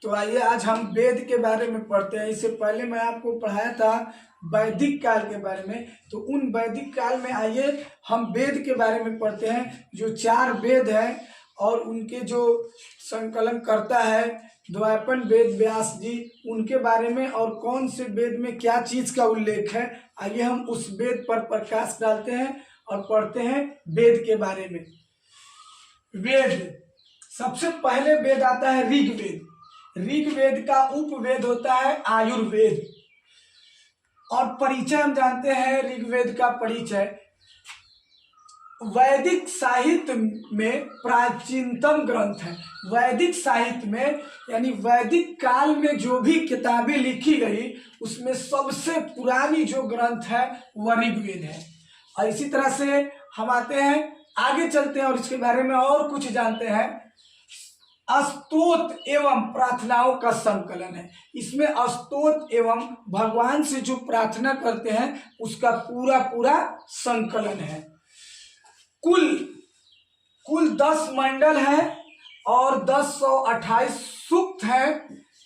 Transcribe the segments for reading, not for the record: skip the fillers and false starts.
तो आइए आज हम वेद के बारे में पढ़ते हैं। इससे पहले मैं आपको पढ़ाया था वैदिक काल के बारे में, तो उन वैदिक काल में आइए हम वेद के बारे में पढ़ते हैं। जो 4 वेद हैं और उनके जो संकलन करता है द्वैपायन वेद व्यास जी, उनके बारे में और कौन से वेद में क्या चीज का उल्लेख है, आइए हम उस वेद पर प्रकाश डालते हैं और पढ़ते हैं वेद के बारे में। वेद, सबसे पहले वेद आता है ऋग्वेद। ऋग्वेद का उपवेद होता है आयुर्वेद। और परिचय हम जानते हैं ऋग्वेद का परिचय। वैदिक साहित्य में प्राचीनतम ग्रंथ है। वैदिक साहित्य में यानी वैदिक काल में जो भी किताबें लिखी गई उसमें सबसे पुरानी जो ग्रंथ है वह ऋग्वेद है। और इसी तरह से हम आते हैं, आगे चलते हैं और इसके बारे में और कुछ जानते हैं। स्तोत्र एवं प्रार्थनाओं का संकलन है। इसमें स्तोत्र एवं भगवान से जो प्रार्थना करते हैं उसका पूरा संकलन है। कुल 10 मंडल है और 1028 सूक्त है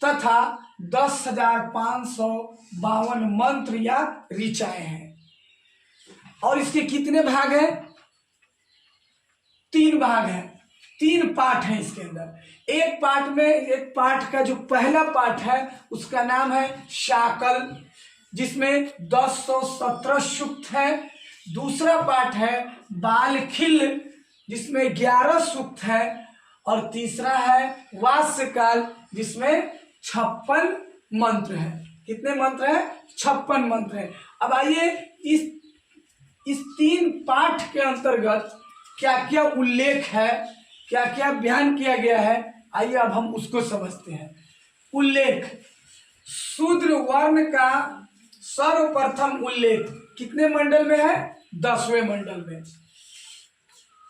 तथा 10,552 मंत्र या ऋचाएं हैं। और इसके कितने भाग हैं? 3 भाग हैं, 3 पाठ हैं इसके अंदर। एक पाठ का जो पहला पाठ है उसका नाम है शाकल, जिसमें 1017 सूक्त है। दूसरा पाठ है बालखिल, जिसमें 11 सूक्त है। और तीसरा है वास्यकाल, जिसमें 56 मंत्र है। कितने मंत्र हैं? 56 मंत्र है। अब आइए इस 3 पाठ के अंतर्गत क्या क्या उल्लेख है, क्या क्या बयान किया गया है, आइए अब हम उसको समझते हैं। उल्लेख, शूद्र वर्ण का सर्वप्रथम उल्लेख कितने मंडल में है? 10वें मंडल में।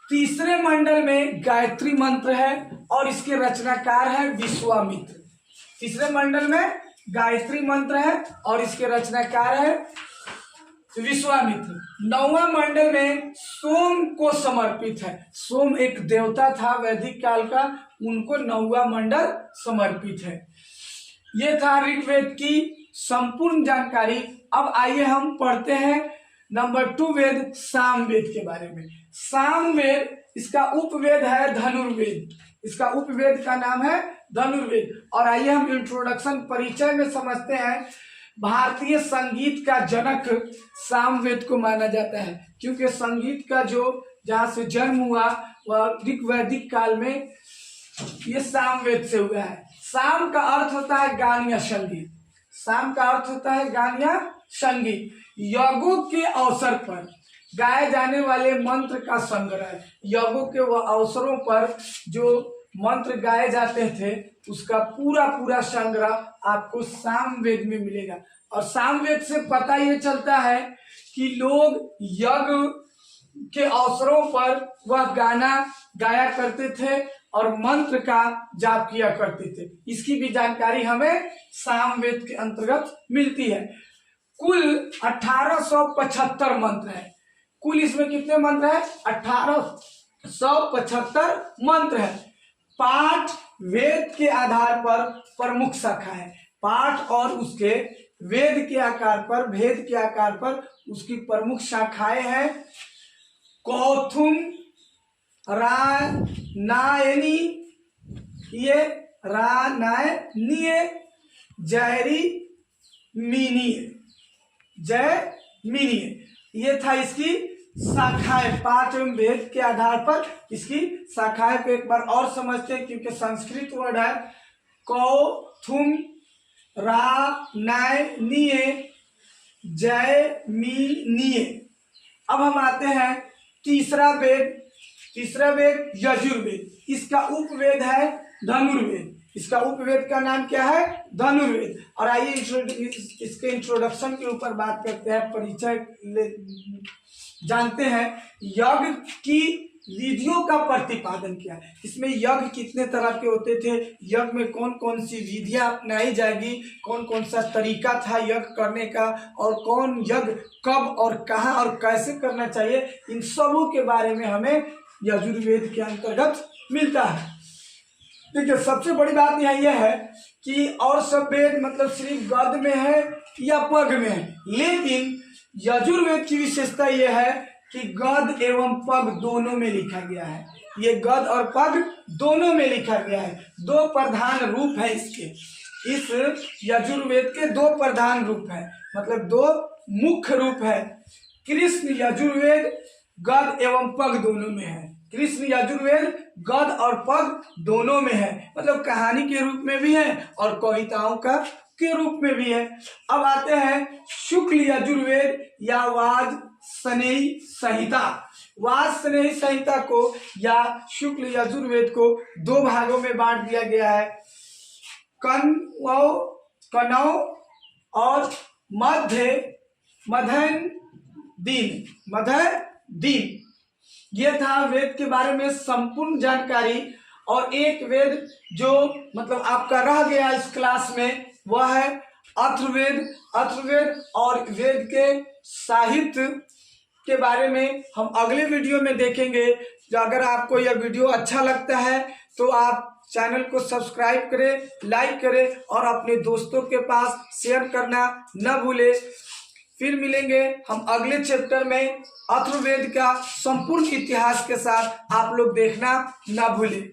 तीसरे मंडल में गायत्री मंत्र है और इसके रचनाकार है विश्वामित्र। तीसरे मंडल में गायत्री मंत्र है और इसके रचनाकार है विश्वामित्र। 9वां मंडल में सोम को समर्पित है। सोम एक देवता था वैदिक काल का, उनको 9वां मंडल समर्पित है। ये था ऋग्वेद की संपूर्ण जानकारी। अब आइए हम पढ़ते हैं नंबर 2 वेद सामवेद के बारे में। सामवेद, इसका उपवेद है धनुर्वेद। इसका उपवेद का नाम है धनुर्वेद। और आइए हम इंट्रोडक्शन परिचय में समझते हैं। भारतीय संगीत का जनक सामवेद को माना जाता है, क्योंकि संगीत का जो जहाँ से जन्म हुआ वह ऋग्वैदिक काल में ये सामवेद से हुआ है। साम का अर्थ होता है गान या संगीत। साम का अर्थ होता है गान या संगीत। यज्ञों के अवसर पर गाए जाने वाले मंत्र का संग्रह। यज्ञों के वह अवसरों पर जो मंत्र गाए जाते थे उसका पूरा संग्रह आपको सामवेद में मिलेगा। और सामवेद से पता ये चलता है कि लोग यज्ञ के अवसरों पर वह गाना गाया करते थे और मंत्र का जाप किया करते थे। इसकी भी जानकारी हमें सामवेद के अंतर्गत मिलती है। कुल 1875 मंत्र है। कुल इसमें कितने मंत्र है? 1875 मंत्र है। पाठ वेद के आधार पर प्रमुख शाखा है। पाठ और उसके वेद के आकार पर, भेद के आकार पर उसकी प्रमुख शाखाएं हैं। कौथुम, रानायनी, ये रानायनीय, जयमिनीय, ये था इसकी शाखाएं। पाठ एवं भेद के आधार पर इसकी शाखाएं को एक बार और समझते हैं, क्योंकि संस्कृत वर्ड है। कौथुम, रानायनीय, जयमिनीय। अब हम आते हैं तीसरा वेद यजुर्वेद। इसका उपवेद है धनुर्वेद। इसका उपवेद का नाम क्या है? धनुर्वेद। और आइए इसके इंट्रोडक्शन के ऊपर बात करते हैं, परिचय जानते हैं। यज्ञ की विधियों का प्रतिपादन किया। इसमें यज्ञ कितने तरह के होते थे, यज्ञ में कौन कौन सी विधियां अपनाई जाएगी, कौन कौन सा तरीका था यज्ञ करने का, और कौन यज्ञ कब और कहाँ और कैसे करना चाहिए, इन सबों के बारे में हमें यजुर्वेद के अंतर्गत मिलता है। देखिए सबसे बड़ी बात यहाँ यह है कि और सब वेद मतलब सिर्फ गद्य में है या पग में है, लेकिन यजुर्वेद की विशेषता यह है कि गद्य एवं पग दोनों में लिखा गया है। ये गद्य और पग दोनों में लिखा गया है। दो प्रधान रूप है इसके, इस यजुर्वेद के दो प्रधान रूप है, मतलब दो मुख्य रूप है। कृष्ण यजुर्वेद गद्य एवं पग दोनों में है। कृष्ण यजुर्वेद गद्य और पग दोनों में है, मतलब कहानी के रूप में भी है और कविताओं का के रूप में भी है। अब आते हैं शुक्ल यजुर्वेद या वाजसनेयी संहिता। वाजसनेयी संहिता को या शुक्ल यजुर्वेद को दो भागों में बांट दिया गया है, कनौ और मध्यन दिन। ये था वेद के बारे में संपूर्ण जानकारी। और एक वेद जो मतलब आपका रह गया इस क्लास में वह है अथर्ववेद और वेद के साहित्य के बारे में हम अगले वीडियो में देखेंगे। तो अगर आपको यह वीडियो अच्छा लगता है तो आप चैनल को सब्सक्राइब करें, लाइक करें और अपने दोस्तों के पास शेयर करना न भूलें। फिर मिलेंगे हम अगले चैप्टर में अथर्ववेद का संपूर्ण इतिहास के साथ। आप लोग देखना न भूलें।